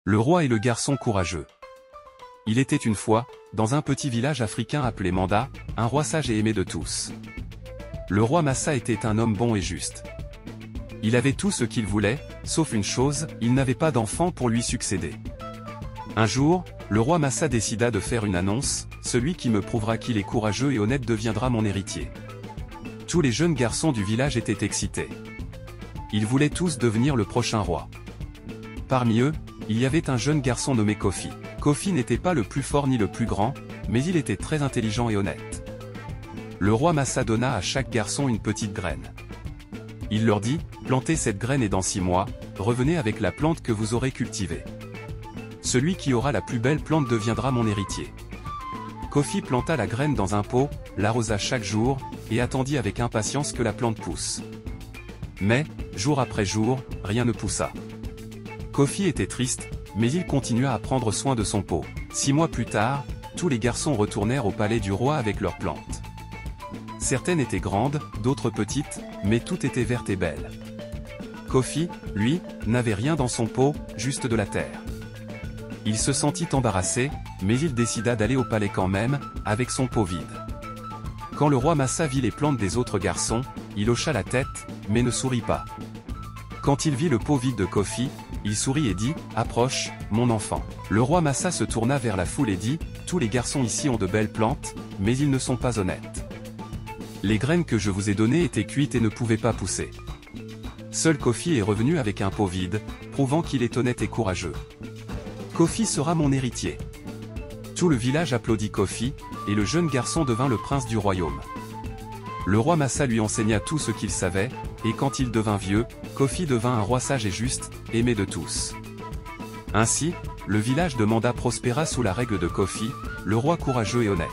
Le roi et le garçon courageux. Il était une fois, dans un petit village africain appelé Manda, un roi sage et aimé de tous. Le roi Massa était un homme bon et juste. Il avait tout ce qu'il voulait, sauf une chose, il n'avait pas d'enfant pour lui succéder. Un jour, le roi Massa décida de faire une annonce, « Celui qui me prouvera qu'il est courageux et honnête deviendra mon héritier ». Tous les jeunes garçons du village étaient excités. Ils voulaient tous devenir le prochain roi. Parmi eux, il y avait un jeune garçon nommé Kofi. Kofi n'était pas le plus fort ni le plus grand, mais il était très intelligent et honnête. Le roi Massa donna à chaque garçon une petite graine. Il leur dit, plantez cette graine et dans 6 mois, revenez avec la plante que vous aurez cultivée. Celui qui aura la plus belle plante deviendra mon héritier. Kofi planta la graine dans un pot, l'arrosa chaque jour, et attendit avec impatience que la plante pousse. Mais, jour après jour, rien ne poussa. Kofi était triste, mais il continua à prendre soin de son pot. 6 mois plus tard, tous les garçons retournèrent au palais du roi avec leurs plantes. Certaines étaient grandes, d'autres petites, mais toutes étaient vertes et belles. Kofi, lui, n'avait rien dans son pot, juste de la terre. Il se sentit embarrassé, mais il décida d'aller au palais quand même, avec son pot vide. Quand le roi Massa vit les plantes des autres garçons, il hocha la tête, mais ne sourit pas. Quand il vit le pot vide de Kofi, il sourit et dit, « Approche, mon enfant. » Le roi Massa se tourna vers la foule et dit, « Tous les garçons ici ont de belles plantes, mais ils ne sont pas honnêtes. Les graines que je vous ai données étaient cuites et ne pouvaient pas pousser. Seul Kofi est revenu avec un pot vide, prouvant qu'il est honnête et courageux. Kofi sera mon héritier. » Tout le village applaudit Kofi, et le jeune garçon devint le prince du royaume. Le roi Massa lui enseigna tout ce qu'il savait, et quand il devint vieux, Kofi devint un roi sage et juste, aimé de tous. Ainsi, le village de Manda prospéra sous la règle de Kofi, le roi courageux et honnête.